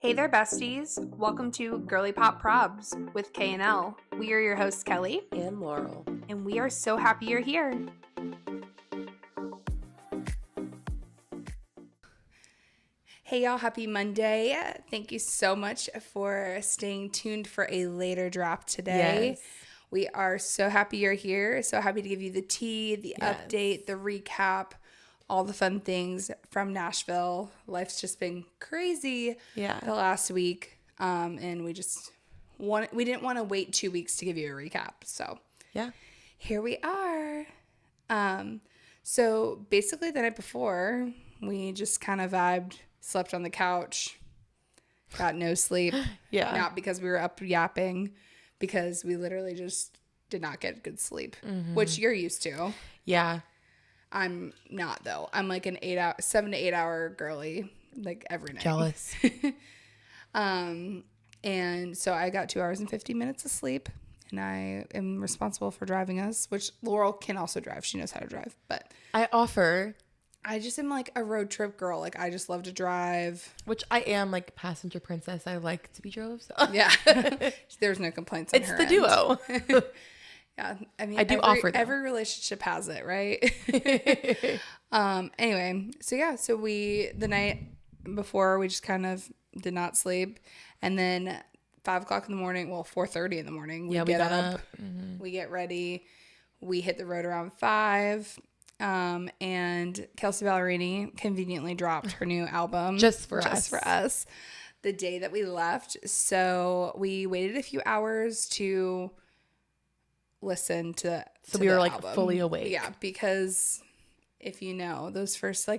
Hey there, besties. Welcome to Girly Pop Probs with K&L. We are your hosts, Kelly. And Laurel. And we are so happy you're here. Hey, y'all. Happy Monday. Thank you so much for staying tuned for a later drop today. Yes. We are so happy you're here. So happy to give you the tea, the update, the recap, all the fun things from Nashville. Life's just been crazy the last week. And we didn't want to wait 2 weeks to give you a recap. So here we are. So basically the night before, we just kind of vibed, slept on the couch, got no sleep. Not because we were up yapping, because we literally just did not get good sleep, which you're used to. Yeah. I'm not, though. I'm like an 7 to 8 hour girly, like every night. Jealous. And so I got 2 hours and 50 minutes of sleep, and I am responsible for driving us, which Laurel can also drive. She knows how to drive, but I just am like a road trip girl. Like, I just love to drive. Which I am, like passenger princess. I like to be drove. So. Yeah. There's no complaints on her It's the duo. Yeah, I mean, I do offer them. Every relationship has it, right? Anyway, so the night before, we just kind of did not sleep, and then 5 o'clock in the morning, 4:30 in the morning, we get up. We get ready, we hit the road around 5, and Kelsey Ballerini conveniently dropped her new album just for us the day that we left. So we waited a few hours to listen to we were like album. fully awake. Yeah, because if you know, those first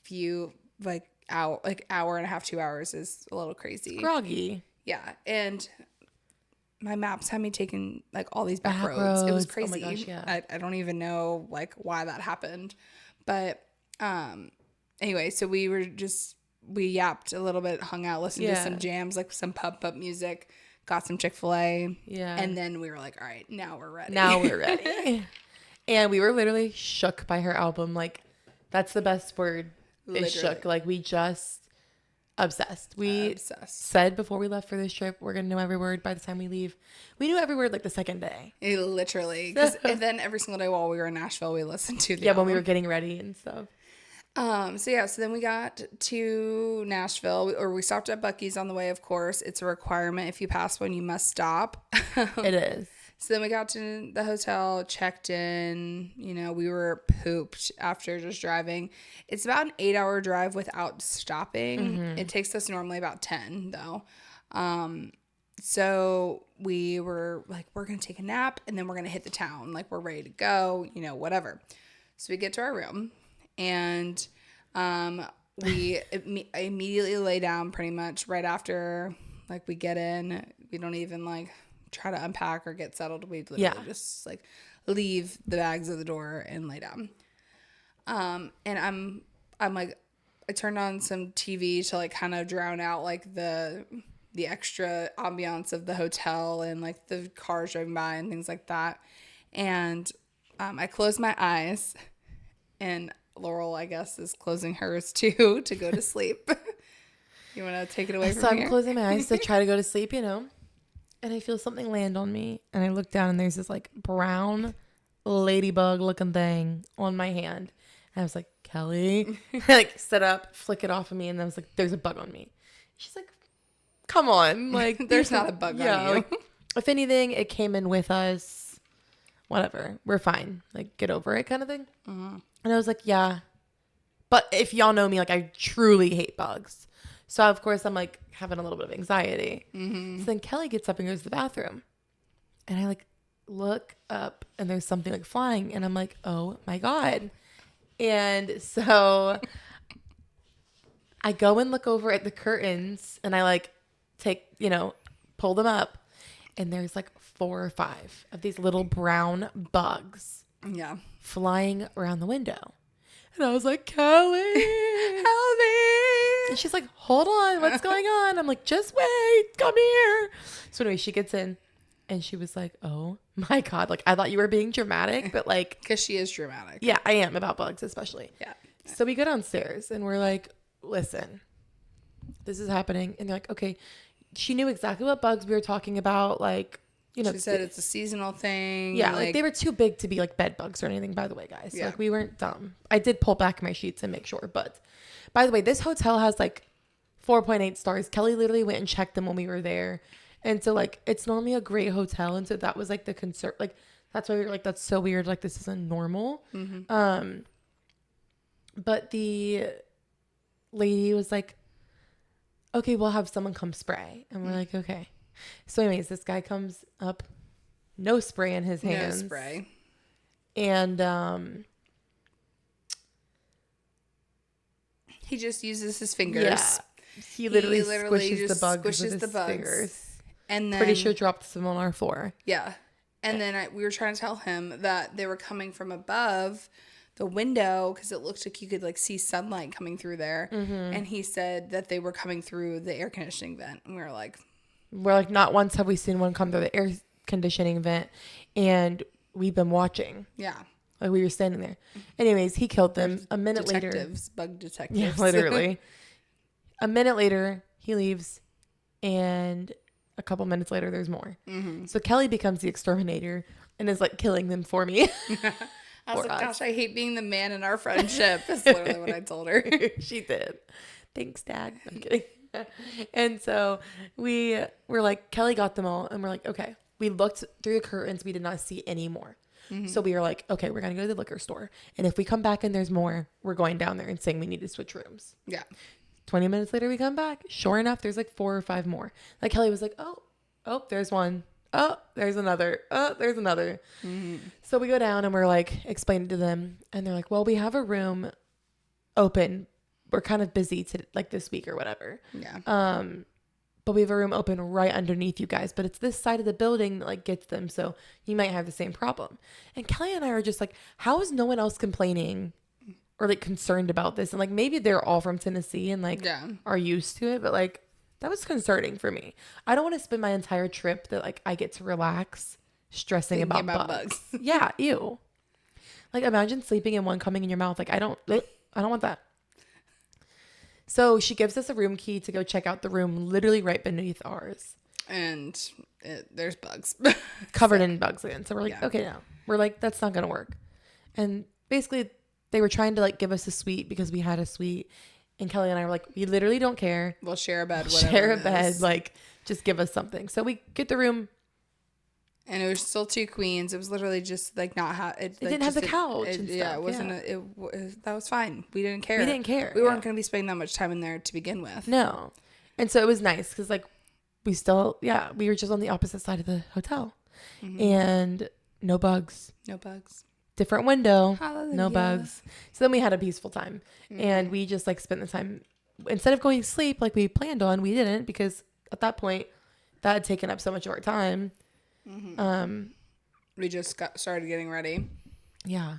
few hour and a half, 2 hours is a little crazy. Groggy. Yeah, and my maps had me taking like all these back roads. It was crazy. Oh my gosh, yeah. I don't even know like why that happened, but anyway, so we yapped a little bit, hung out, listened to some jams, like some pub music. Got some Chick-fil-A. Yeah. And then we were like, all right, now we're ready. And we were literally shook by her album. Like, that's the best word. Is shook. Like, we just obsessed. We said before we left for this trip, we're going to know every word by the time we leave. We knew every word like the second day. Literally. And then every single day while we were in Nashville, we listened to the album. When we were getting ready and stuff. So then we got to Nashville, or we stopped at Buc-ee's on the way, of course. It's a requirement. If you pass one, you must stop. It is. So then we got to the hotel, checked in. You know, we were pooped after just driving. It's about an 8-hour drive without stopping. It takes us normally about 10, though. So we were like, we're going to take a nap, and then we're going to hit the town. Like, we're ready to go, whatever. So we get to our room. And we immediately lay down pretty much right after, like, we get in. We don't even, like, try to unpack or get settled. We literally just, like, leave the bags at the door and lay down. And I'm like, I turned on some TV to, like, kind of drown out, like, the extra ambiance of the hotel and, like, the cars driving by and things like that. And I closed my eyes, and Laurel, I guess, is closing hers too to go to sleep. You want to take it away from here? So I'm closing my eyes to try to go to sleep, and I feel something land on me, and I look down, and there's this like brown ladybug looking thing on my hand, and I was like, Kelly, I like stood up, flick it off of me, and I was like, there's a bug on me. She's like, come on, like there's not a bug on you. Like, if anything, it came in with us. Whatever, we're fine. Like, get over it, kind of thing. And I was like, yeah. But if y'all know me, like, I truly hate bugs. So, of course, I'm, like, having a little bit of anxiety. So then Kelly gets up and goes to the bathroom. And I, like, look up, and there's something, like, flying. And I'm like, oh, my God. And so I go and look over at the curtains, and I, like, pull them up. And there's, like, 4 or 5 of these little brown bugs. Yeah. Flying around the window. And I was like, Kelly, help me. And she's like, hold on, what's going on? I'm like, just wait, come here. So anyway, she gets in, and she was like, oh my God. Like, I thought you were being dramatic, but like. Because she is dramatic. Yeah, I am about bugs especially. Yeah. So we go downstairs, and we're like, listen, this is happening. And they're like, okay. She knew exactly what bugs we were talking about. Like, you know, she said it's a seasonal thing. Yeah, like they were too big to be like bed bugs or anything, by the way, guys. So, like we weren't dumb. I did pull back my sheets and make sure. But by the way, this hotel has like 4.8 stars. Kelly literally went and checked them when we were there. And so like it's normally a great hotel. And so that was like the concern. Like that's why we were like, that's so weird. Like this isn't normal. But the lady was like, okay, we'll have someone come spray. And we're like, okay. So anyways, this guy comes up, no spray in his hands. No spray. And he just uses his fingers. Yeah. He literally squishes the bugs with his fingers. And then, pretty sure dropped some on our floor. Yeah. And then we were trying to tell him that they were coming from above the window because it looked like you could like see sunlight coming through there. And he said that they were coming through the air conditioning vent. And we were like, not once have we seen one come through the air conditioning vent, and we've been watching. Yeah. Like we were standing there. Anyways, he killed them. A minute later. Bug detectives. Yeah, literally. A minute later, he leaves, and a couple minutes later, there's more. So Kelly becomes the exterminator and is like killing them for me. I was like, gosh, I hate being the man in our friendship. That's literally what I told her. She did. Thanks, Dad. I'm kidding. And so we were like, Kelly got them all. And we're like, okay. We looked through the curtains. We did not see any more. So we were like, okay, we're going to go to the liquor store. And if we come back and there's more, we're going down there and saying we need to switch rooms. Yeah. 20 minutes later, we come back. Sure enough, there's like 4 or 5 more. Like Kelly was like, oh, there's one. Oh, there's another. Oh, there's another. So we go down and we're like explaining to them. And they're like, well, we have a room open. We're kind of busy to like this week or whatever. Yeah. But we have a room open right underneath you guys. But it's this side of the building that like gets them. So you might have the same problem. And Kelly and I are just like, how is no one else complaining or like concerned about this? And like maybe they're all from Tennessee and like are used to it. But like that was concerning for me. I don't want to spend my entire trip that like I get to relax stressing about bugs. Yeah, ew. Like imagine sleeping and one coming in your mouth. Like I don't want that. So she gives us a room key to go check out the room literally right beneath ours. And there's bugs. Covered in bugs again. So we're like, okay, no. We're like, that's not going to work. And basically they were trying to like give us a suite because we had a suite. And Kelly and I were like, we literally don't care. We'll share a bed. Whatever share a bed. Like, just give us something. So we get the room. And it was still 2 queens. It was literally just like not it didn't have the couch. And yeah, stuff. It wasn't. That was fine. We didn't care. We weren't going to be spending that much time in there to begin with. No. And so it was nice because like we were just on the opposite side of the hotel, and no bugs. No bugs. Different window. Hallelujah. No bugs. So then we had a peaceful time, and we just like spent the time instead of going to sleep like we planned on. We didn't because at that point that had taken up so much of our time. We just started getting ready. Yeah.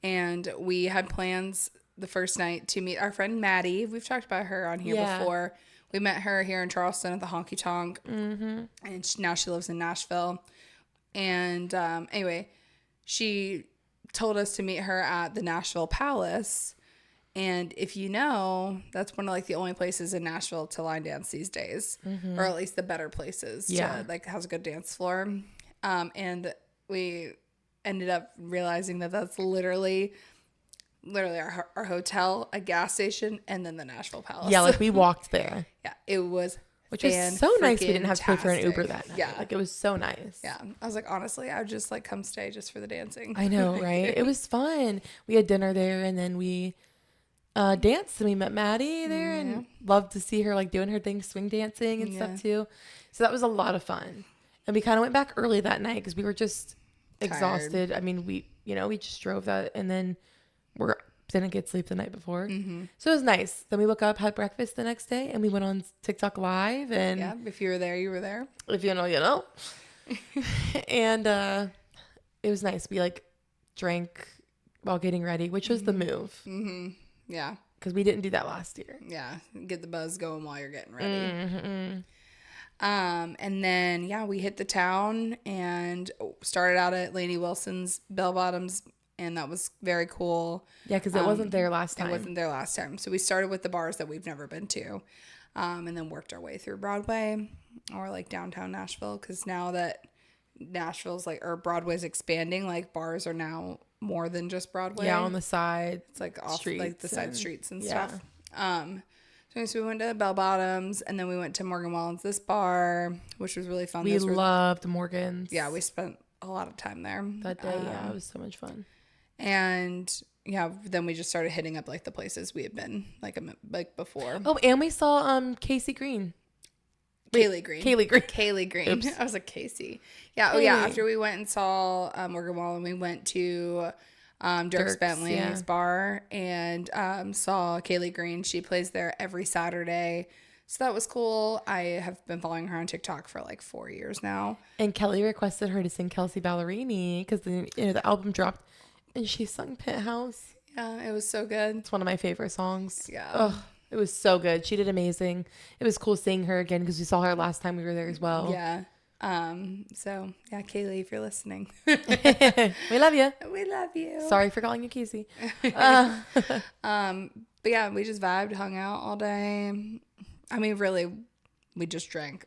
And we had plans the first night to meet our friend Maddie. We've talked about her on here before. We met her here in Charleston at the Honky Tonk. And now she lives in Nashville. And anyway, she told us to meet her at the Nashville Palace. And if you know, that's one of like the only places in Nashville to line dance these days, or at least the better places. To, like has a good dance floor. And we ended up realizing that that's literally our hotel, a gas station, and then the Nashville Palace. Yeah, like we walked there. Yeah, it was. Which was so nice. We didn't have to pay for an Uber that night. Yeah, like it was so nice. Yeah, I was like, honestly, I would just like come stay just for the dancing. I know, right? It was fun. We had dinner there, and then we danced, and we met Maddie there, and loved to see her like doing her thing, swing dancing and stuff too. So that was a lot of fun. And we kind of went back early that night because we were just exhausted. I mean, we just drove that, and then didn't get sleep the night before. So it was nice. Then we woke up, had breakfast the next day, and we went on TikTok Live. And yeah, if you were there, you were there. If you know, you know. And it was nice. We like drank while getting ready, which was the move. Yeah. Because we didn't do that last year. Yeah. Get the buzz going while you're getting ready. And then, we hit the town and started out at Lainey Wilson's Bell Bottoms. And that was very cool. Yeah, because it wasn't there last time. It wasn't there last time. So we started with the bars that we've never been to. and then worked our way through Broadway or like downtown Nashville. Because now that Nashville's like, or Broadway's expanding, like bars are now more than just Broadway. Yeah, on the side. It's like off streets like the side streets and yeah. stuff. So we went to Bell Bottoms, and then we went to Morgan Wallen's This Bar, which was really fun. We loved Morgan's. Yeah, we spent a lot of time there that day. Yeah, it was so much fun. And yeah, then we just started hitting up like the places we had been like before. Oh, and we saw Casey Green. Kaylee Green. Kaylee Green. Oops. I was like Casey. Yeah. Oh yeah. After we went and saw Morgan Wallen, we went to Dirk Bentley's bar and saw Kaylee Green. She plays there every Saturday. So that was cool. I have been following her on TikTok for like 4 years now. And Kelly requested her to sing Kelsey Ballerini because the album dropped, and she sung Penthouse. Yeah, it was so good. It's one of my favorite songs. Yeah. Oh, it was so good. She did amazing. It was cool seeing her again because we saw her last time we were there as well. Yeah. So yeah, Kaylee, if you're listening, we love you. We love you. Sorry for calling you Casey. But yeah, we just vibed, hung out all day. I mean, really, we just drank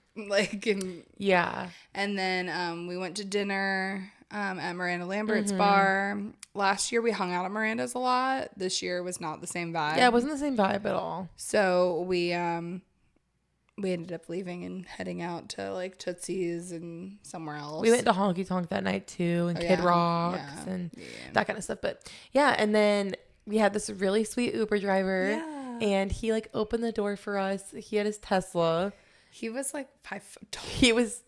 yeah. And then we went to dinner at Miranda Lambert's bar. Last year we hung out at Miranda's a lot. This year was not the same vibe. Yeah, it wasn't the same vibe at all. So we ended up leaving and heading out to like Tootsie's and somewhere else. We went to Honky Tonk that night too, and Kid Rocks and that kind of stuff. But yeah, and then we had this really sweet Uber driver, and he like opened the door for us. He had his Tesla. He was like 5 foot tall. He was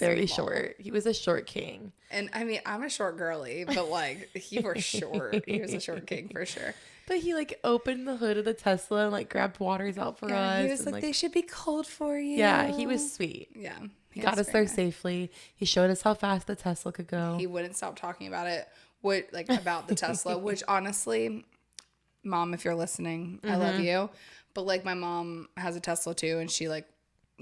very small. short. He was a short king. And I mean, I'm a short girly, but like he was short. He was a short king for sure. But he like opened the hood of the Tesla and like grabbed waters out for us. He was like, they should be cold for you. Yeah, he was sweet. Yeah. He got us there safely. He showed us how fast the Tesla could go. He wouldn't stop talking about it. About the Tesla, which honestly, Mom, if you're listening, I love you. But like my mom has a Tesla too, and she like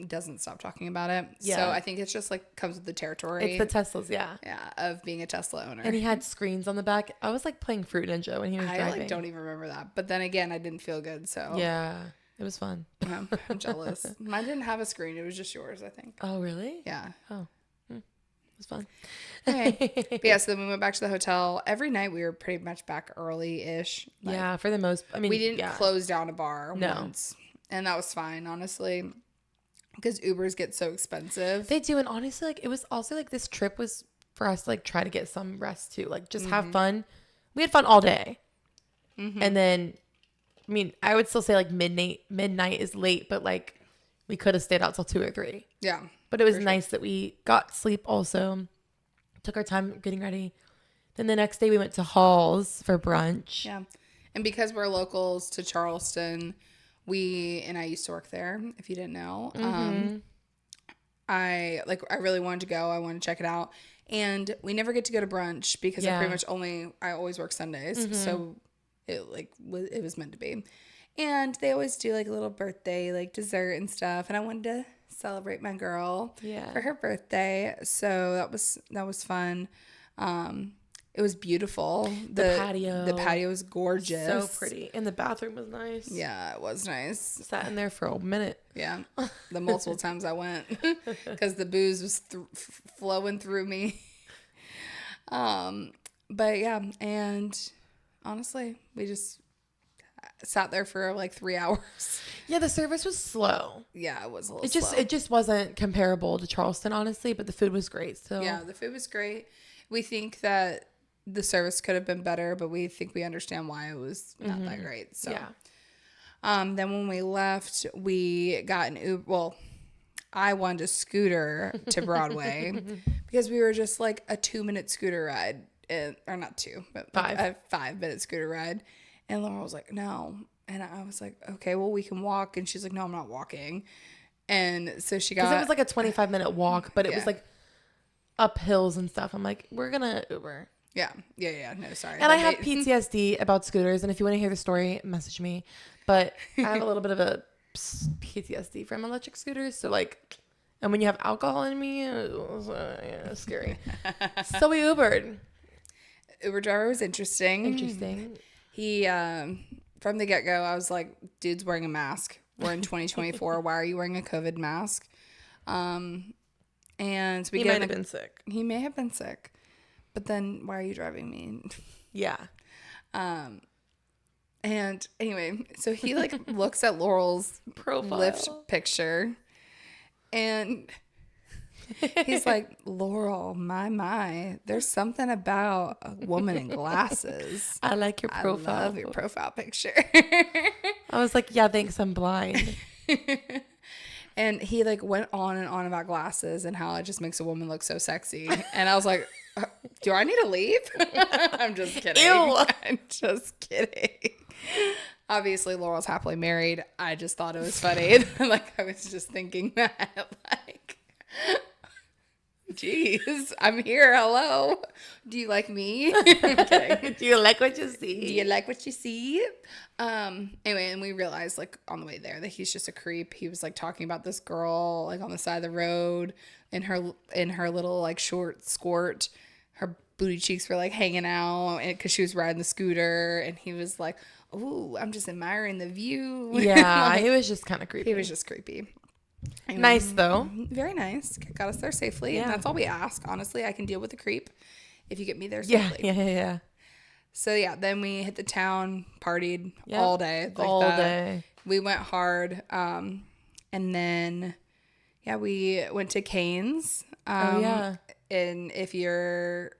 doesn't stop talking about it. Yeah. So I think it's just like comes with the territory. It's the Teslas, yeah. Yeah, of being a Tesla owner. And he had screens on the back. I was like playing Fruit Ninja when he was driving. I like don't even remember that. But then again, I didn't feel good, so yeah, it was fun. I'm jealous. Mine didn't have a screen. It was just yours, I think. Oh, really? Yeah. Oh, it was fun. Okay. But yeah, so then we went back to the hotel. Every night we were pretty much back early-ish. Yeah, for the most. I mean, we didn't close down a bar once, and that was fine, honestly. Because Ubers get so expensive. They do. And honestly, like, it was also like this trip was for us to like try to get some rest too. Like just have fun. We had fun all day. And then, I mean, I would still say like midnight is late, but like we could have stayed out till 2 or 3. Yeah. But it was nice that we got sleep also. Took our time getting ready. Then the next day we went to Hall's for brunch. Yeah. And because we're locals to Charleston, I used to work there, if you didn't know. I really wanted to go. I wanted to check it out. And we never get to go to brunch because I always work Sundays. So it was meant to be. And they always do like a little birthday, like dessert and stuff. And I wanted to celebrate my girl for her birthday. So that was fun. It was beautiful. The patio was gorgeous. So pretty. And the bathroom was nice. Yeah, it was nice. Sat in there for a minute. Yeah. The multiple times I went because the booze was flowing through me. But yeah, and honestly, we just sat there for like 3 hours. Yeah, the service was slow. Yeah, it was a little slow. It just wasn't comparable to Charleston, honestly, but the food was great. So yeah, the food was great. We think that the service could have been better, but we think we understand why it was not that great. So yeah. Then when we left, we got an Uber. Well, I wanted a scooter to Broadway because we were just like a 2-minute scooter ride, or not 2, but a 5-minute scooter ride. And Laura was like, no. And I was like, okay, well, we can walk. And she's like, no, I'm not walking. And so she got... Because it was like a 25-minute walk, but it was like up hills and stuff. I'm like, we're going to Uber. Yeah. No, sorry. And I have PTSD about scooters. And if you want to hear the story, message me. But I have a little bit of a PTSD from electric scooters. So like, and when you have alcohol in me, it's scary. So we Ubered. Uber driver was interesting. Interesting. He, from the get-go, I was like, dude's wearing a mask. We're in 2024. Why are you wearing a COVID mask? And we He might have been sick. He may have been sick. But then why are you driving me? Yeah. And anyway, so he like looks at Laurel's Profile. Lyft picture and he's like, Laurel, my, there's something about a woman in glasses. I like your profile. I love your profile picture. I was like, yeah, thanks, I'm blind. And he like went on and on about glasses and how it just makes a woman look so sexy. And I was like, do I need to leave? I'm just kidding. Ew. I'm just kidding. Obviously, Laurel's happily married. I just thought it was funny. Like, I was just thinking that, like, geez, I'm here. Hello. Do you like me? I'm kidding. Do you like what you see? Do you like what you see? Anyway, and we realized, like, on the way there that he's just a creep. He was, like, talking about this girl, like, on the side of the road in her little, like, short skirt. Her booty cheeks were, like, hanging out because she was riding the scooter. And he was like, ooh, I'm just admiring the view. Yeah, like, he was just kind of creepy. he was just creepy. Anyway, nice, though. Very nice. Got us there safely. Yeah. And that's all we ask. Honestly, I can deal with the creep if you get me there Yeah, safely. yeah. So, yeah, then we hit the town, partied Yep. all day. Like all that. day. We went hard. And then, yeah, we went to Cane's. Yeah. And if you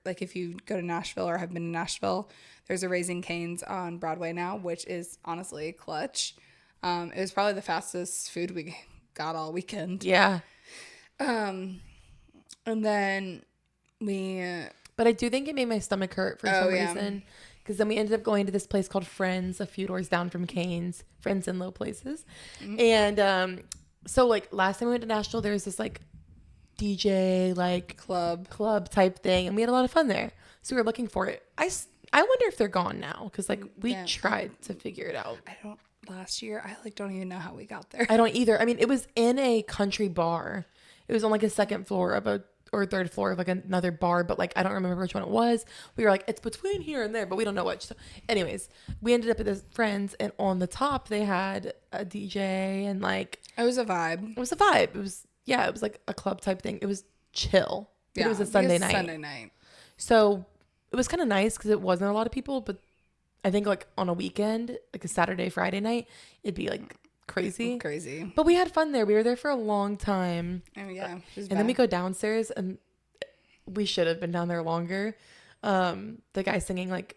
go to Nashville or have been to Nashville, there's a Raising Cane's on Broadway now, which is honestly clutch. It was probably the fastest food we got all weekend. Yeah. And then But I do think it made my stomach hurt for some yeah. reason. Because then we ended up going to this place called Friends, a few doors down from Cane's. Friends in Low Places. Mm-hmm. And so, like, last time we went to Nashville, there was this, like, DJ, like, club type thing. And we had a lot of fun there. So we were looking for it. I wonder if they're gone now. Because, like, we tried to figure it out. Last year, I, like, don't even know how we got there. I don't either. I mean, it was in a country bar. It was on, like, a second floor or third floor of like another bar, but like I don't remember which one it was. We were like, it's between here and there, but we don't know which. So anyways, we ended up at this Friends, and on the top they had a DJ, and like It was a vibe. It was like a club type thing. It was chill. But it was a Sunday night. So it was kind of nice because it wasn't a lot of people, but I think like on a weekend, like a Saturday, Friday night, it'd be like crazy. But we had fun there. We were there for a long time. Oh yeah. And then we go downstairs, and we should have been down there longer. The guy singing, like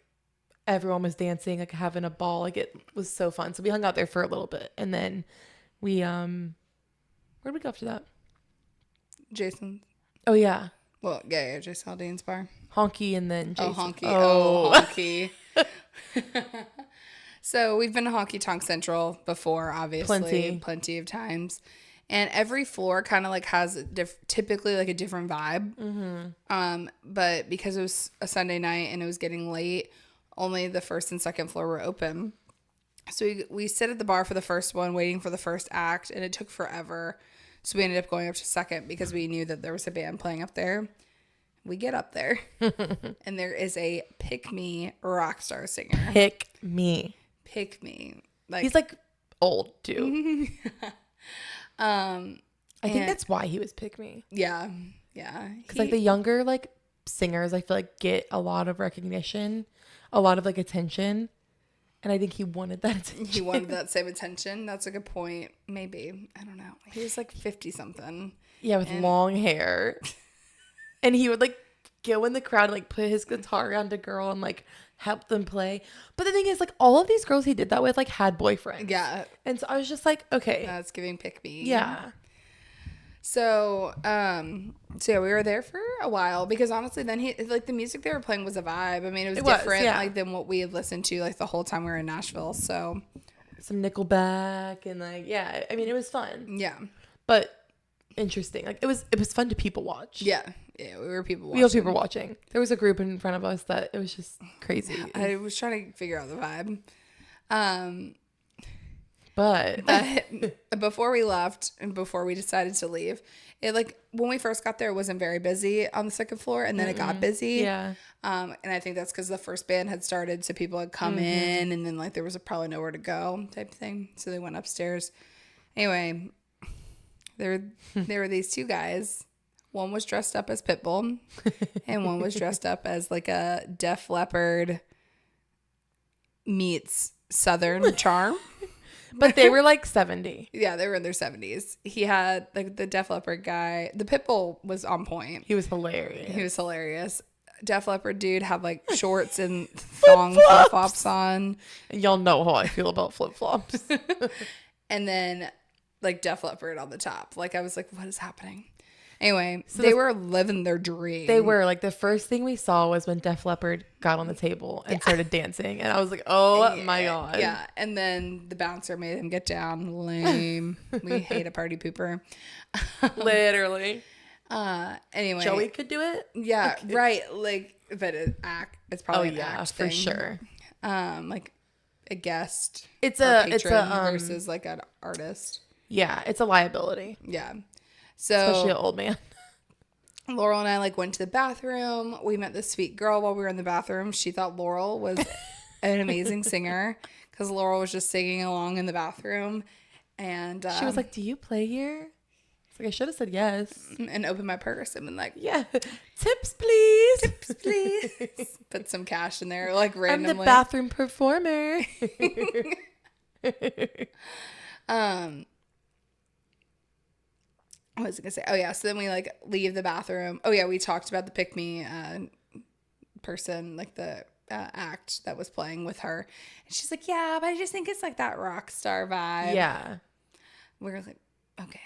everyone was dancing, like having a ball. Like it was so fun. So we hung out there for a little bit, and then we where'd we go after that? Jason's. Oh yeah. Well, yeah, Jason Aldean's bar. Honky, and then Jason. Oh, Honky. Oh, Honky. So we've been to Honky Tonk Central before, obviously. Plenty of times. And every floor kind of like has typically like a different vibe. Mm-hmm. But because it was a Sunday night and it was getting late, only the first and second floor were open. So we sit at the bar for the first one, waiting for the first act, and it took forever. So we ended up going up to second because we knew that there was a band playing up there. We get up there, and there is a Pick Me rock star singer. Pick Me. Like, he's like old too. I think that's why he was Pick Me. Yeah. Because like the younger like singers, I feel like get a lot of recognition, a lot of like attention, and I think he wanted that attention. He wanted that same attention. That's a good point. Maybe, I don't know. He was like 50 something. Yeah, with long hair, and he would like go in the crowd and like put his guitar around a girl and like help them play. But the thing is, like, all of these girls he did that with like had boyfriends. Yeah. And so I was just like, okay, that's giving Pick Me. Yeah. So yeah, we were there for a while because honestly, then the music they were playing was a vibe. I mean, it was different like than what we had listened to like the whole time we were in Nashville. So some Nickelback and like, yeah, I mean, it was fun. Yeah. But interesting. Like it was fun to people watch. Yeah, we were people watching. We were people watching. There was a group in front of us that it was just crazy. I was trying to figure out the vibe. But before we left and before we decided to leave, it like when we first got there, it wasn't very busy on the second floor, and then it got busy. Yeah. And I think that's because the first band had started, so people had come in, and then like there was probably nowhere to go type thing, so they went upstairs. Anyway, there were these two guys. One was dressed up as Pitbull, and one was dressed up as like a Def Leppard meets Southern Charm. But they were like 70. Yeah, they were in their 70s. He had like the Def Leppard guy. The Pitbull was on point. He was hilarious. He was hilarious. Def Leppard dude had like shorts and thong flip-flops on. And y'all know how I feel about flip-flops. And then like Def Leppard on the top. Like I was like, what is happening? Anyway, so they were living their dream. They were. Like the first thing we saw was when Def Leppard got on the table and started dancing. And I was like, oh my God. Yeah. And then the bouncer made them get down. Lame. We hate a party pooper. Literally. Anyway. Joey could do it? Yeah, okay. Right. Like, but it's probably an act for thing. Sure. Like a guest. It's a versus like an artist. Yeah, it's a liability. Yeah. So especially an old man. Laurel and I like went to the bathroom. We met this sweet girl while we were in the bathroom. She thought Laurel was an amazing singer because Laurel was just singing along in the bathroom. And she was like, "Do you play here?" It's like I should have said yes. And opened my purse and been like, "Yeah, tips please, tips please." Put some cash in there, like randomly. I'm the bathroom performer. What was I gonna say? Oh yeah, so then we like leave the bathroom. Oh yeah, we talked about the pick me person, like the act that was playing with her, and she's like, yeah, but I just think it's like that rock star vibe. Yeah, we were like, okay.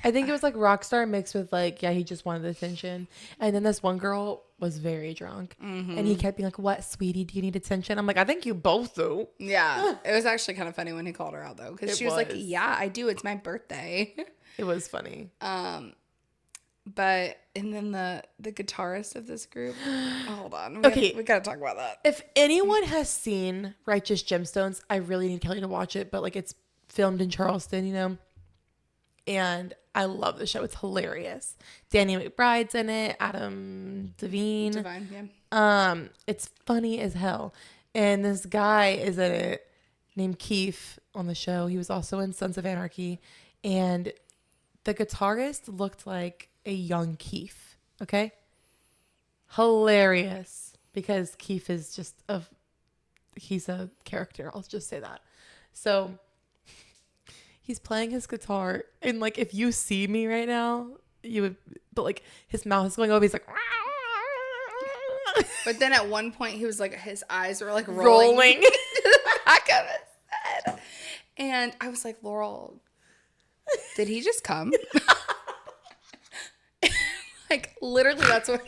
I think it was like rock star mixed with like, yeah, he just wanted attention. And then this one girl was very drunk, and he kept being like, "What, sweetie? Do you need attention?" I'm like, I think you both do. Yeah, it was actually kind of funny when he called her out though, because she was like, yeah, I do. It's my birthday. It was funny. But and then the guitarist of this group. Hold on. We gotta talk about that. If anyone has seen Righteous Gemstones, I really need Kelly to watch it. But like, it's filmed in Charleston, you know, and I love the show. It's hilarious. Danny McBride's in it. Adam Devine. Yeah. It's funny as hell. And this guy is in it named Keith on the show. He was also in Sons of Anarchy, and the guitarist looked like a young Keith. Okay. Hilarious, because Keith is just he's a character. I'll just say that. So he's playing his guitar, and like, if you see me right now, you would, but like his mouth is going over. He's like, but then at one point he was like, his eyes were like rolling to the back of his head. And I was like, Laurel, did he just come? Like, literally, that's what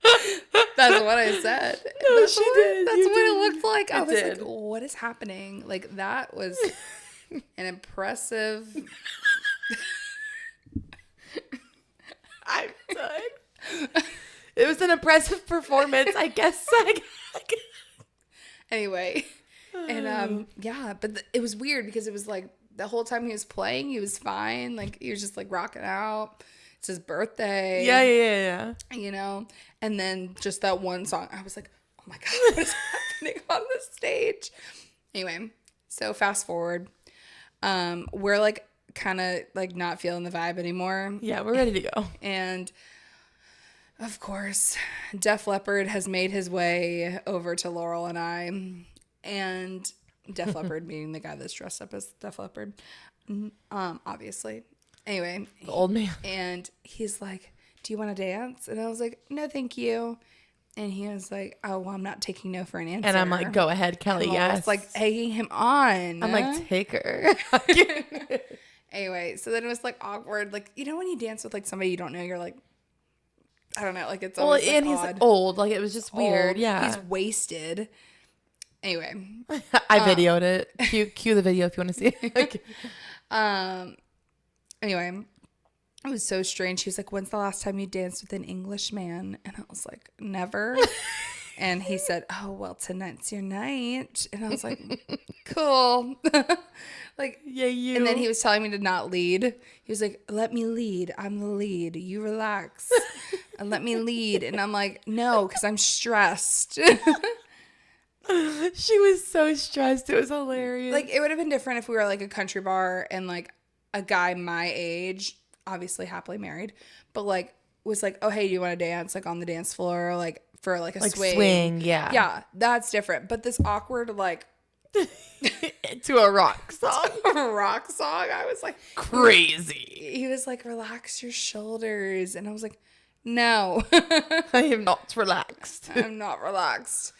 I said. No, she did. That's what it looked like. I was like, what is happening? Like, that was an impressive. I'm done. It was an impressive performance, I guess. Anyway, and yeah, but it was weird because it was like the whole time he was playing, he was fine. Like, he was just like rocking out. It's his birthday. Yeah. You know, and then just that one song, I was like, oh my God, what is happening on the stage? Anyway, so fast forward, we're like kind of like not feeling the vibe anymore. Yeah, we're ready to go. And of course, Def Leppard has made his way over to Laurel and I, and Def Leppard being the guy that's dressed up as Def Leppard, obviously. Anyway, the old man. And he's like, do you want to dance? And I was like, no, thank you. And he was like, oh, well, I'm not taking no for an answer. And I'm like, go ahead, Kelly. Yes. It's like egging him on. I'm like, take her. Anyway, so then it was like awkward. Like, you know, when you dance with like somebody you don't know, you're like, I don't know. Like, it's always and like, he's like old. Like, it was just weird. Yeah. He's wasted. Anyway. I videoed it. Cue the video if you want to see it. Anyway, it was so strange. He was like, when's the last time you danced with an English man? And I was like, never. And he said, oh, well, tonight's your night. And I was like, cool. Like, yeah, you. And then he was telling me to not lead. He was like, let me lead. I'm the lead. You relax. And let me lead. And I'm like, no, because I'm stressed. She was so stressed. It was hilarious. Like, it would have been different if we were like a country bar and like a guy my age, obviously happily married, but like was like, oh, hey, do you want to dance like on the dance floor, like for like a swing? Yeah. Yeah, that's different. But this awkward like to a rock song. rock song, I was like Crazy. He was like, relax your shoulders, and I was like, no, I am not relaxed. I'm not relaxed.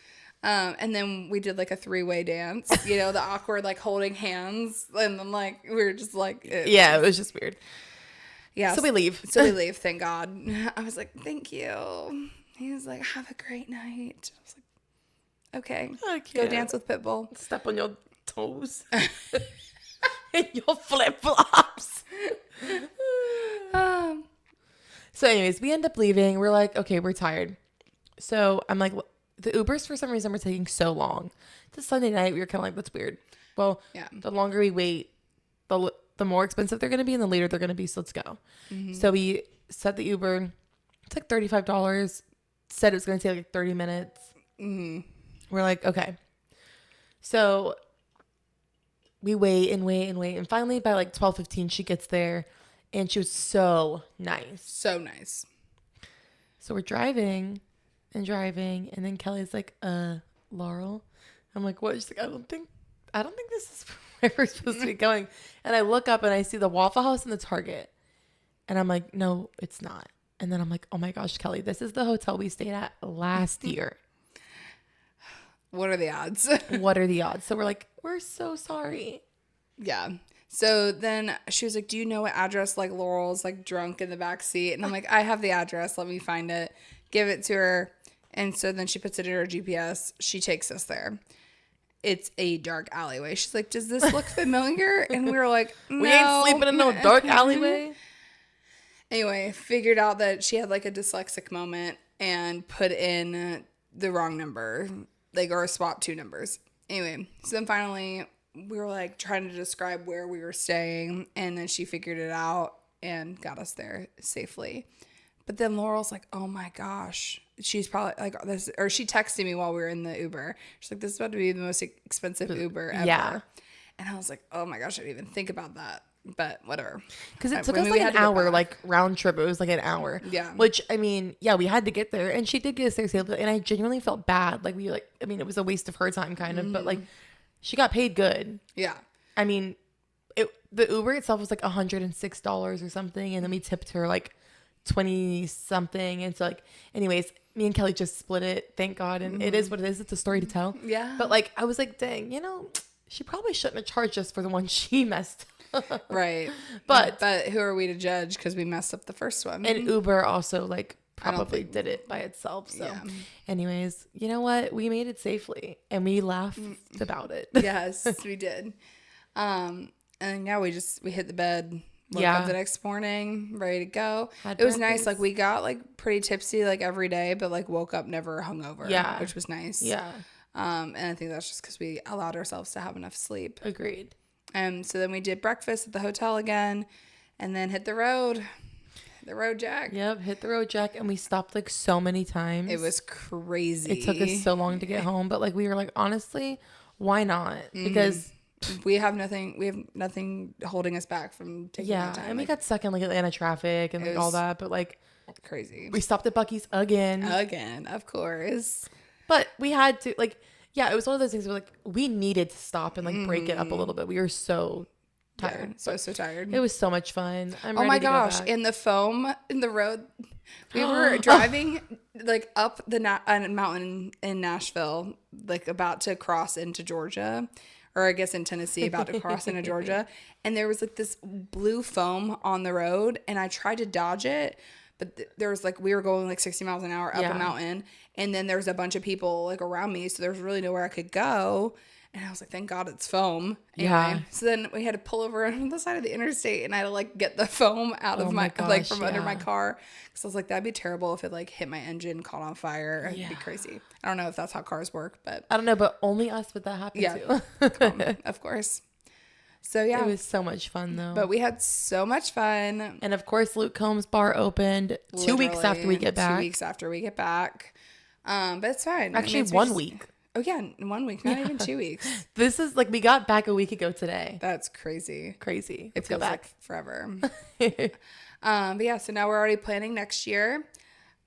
And then we did like a 3-way dance, you know, the awkward like holding hands, and then like we were just like, it was just weird. Yeah. So we leave. Thank God. I was like, thank you. He was like, have a great night. I was like, okay. Go dance with Pitbull. Step on your toes. And your flip-flops. So anyways, we end up leaving. We're like, okay, we're tired. So I'm like, the Ubers for some reason were taking so long. It's a Sunday night. We were kind of like, that's weird. Well, yeah. The longer we wait, the more expensive they're going to be and the later they're going to be. So let's go. Mm-hmm. So we set the Uber. It's like $35. Said it was going to take like 30 minutes. Mm-hmm. We're like, okay. So we wait and wait and wait. And finally by like 12:15, she gets there and she was so nice. So nice. So we're driving. And then Kelly's like, Laurel. I'm like, what? She's like, I don't think this is where we're supposed to be going. And I look up and I see the Waffle House and the Target. And I'm like, no, it's not. And then I'm like, oh my gosh, Kelly, this is the hotel we stayed at last year. What are the odds? What are the odds? So we're like, we're so sorry. Yeah. So then she was like, do you know what address? Like Laurel's like drunk in the back seat. And I'm like, I have the address. Let me find it. Give it to her. And so then she puts it in her GPS. She takes us there. It's a dark alleyway. She's like, does this look familiar? And we were like, no. We ain't sleeping in no dark alleyway. Anyway, figured out that she had like a dyslexic moment and put in the wrong number, like, or swap 2 numbers. Anyway, so then finally we were like trying to describe where we were staying, and then she figured it out and got us there safely. But then Laurel's like, oh my gosh, she's probably like this, or she texted me while we were in the Uber. She's like, this is about to be the most expensive Uber ever. Yeah. And I was like, oh my gosh, I didn't even think about that. But whatever. Because it took us like an hour, like round trip. It was like an hour. Yeah. Which, I mean, yeah, we had to get there. And she did get us there safely. And I genuinely felt bad. Like, it was a waste of her time kind of. Mm-hmm. But like, she got paid good. Yeah. I mean, the Uber itself was like $106 or something. And then we tipped her like 20 something. And so like, anyways, me and Kelly just split it. Thank God. And it is what it is. It's a story to tell. Yeah. But like, I was like, dang, she probably shouldn't have charged us for the one she messed up. Right. But who are we to judge, because we messed up the first one. And Uber also like probably did it by itself. So anyways, you know what? We made it safely and we laughed about it. Yes, we did. And yeah, we hit the bed, woke up the next morning, ready to go. It was nice. Like, we got like pretty tipsy like every day, but like woke up never hungover. Yeah. Which was nice. Yeah. And I think that's just because we allowed ourselves to have enough sleep. Agreed. So then we did breakfast at the hotel again, and then hit the road. The road, Jack. Yep, hit the road, Jack. And we stopped like so many times. It was crazy. It took us so long to get home, but like we were like, honestly, why not? Because we have nothing holding us back from taking that time. And we got stuck in like Atlanta traffic and like all that, but like crazy. We stopped at Buc-ee's again. Again, of course. But we had to yeah, it was one of those things where like we needed to stop and like break it up a little bit. We were so tired. Yeah, so tired. It was so much fun. Oh my gosh. And the foam in the road. We were driving like up the mountain in Nashville, like about to cross into Georgia, or I guess in Tennessee, about to cross into Georgia. And there was like this blue foam on the road, and I tried to dodge it. But there was like, we were going like 60 miles an hour up a mountain. And then there was a bunch of people like around me. So there was really nowhere I could go. And I was like, thank God it's foam. Anyway, yeah. So then we had to pull over on the side of the interstate, and I had to like get the foam out of my gosh, like from under my car. Because I was like, that'd be terrible if it like hit my engine, caught on fire. It'd be crazy. I don't know if that's how cars work, but. I don't know, but only us would that happen to. Of course. So yeah, it was so much fun though. But we had so much fun. And of course, Luke Combs bar opened 2 weeks after we get back. 2 weeks after we get back. But it's fine. Actually, 1 week. Oh yeah, in 1 week, not even 2 weeks. This is like we got back a week ago today. That's crazy. Crazy. It Let's go feels back. like forever. But yeah, so now we're already planning next year.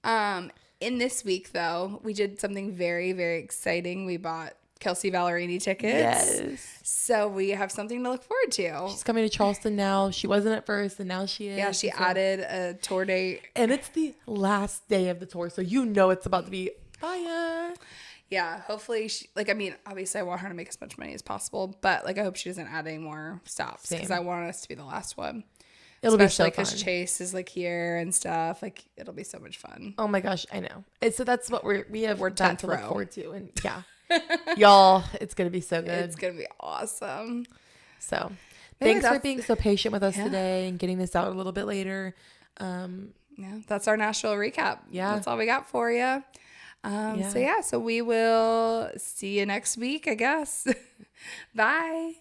In this week though, we did something very, very exciting. We bought Kelsey Ballerini tickets. Yes. So we have something to look forward to. She's coming to Charleston now. She wasn't at first, and now she is. Yeah, she added a tour date. And it's the last day of the tour, so you know it's about to be fire. Yeah, hopefully she, like, I mean, obviously I want her to make as much money as possible, but like I hope she doesn't add any more stops because I want us to be the last one. It'll be so Especially fun. because Chase is like here and stuff. Like it'll be so much fun. Oh my gosh, I know. So that's what we're that 10th to look row. forward to, and yeah, y'all, it's gonna be so good. It's gonna be awesome. So Maybe thanks for being so patient with us Yeah. today and getting this out a little bit later. Yeah, that's our Nashville recap. Yeah. That's all we got for you. So we will see you next week, I guess. Bye.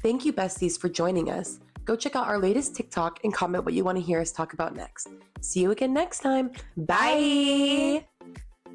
Thank you, besties, for joining us. Go check out our latest TikTok and comment what you want to hear us talk about next. See you again next time. Bye.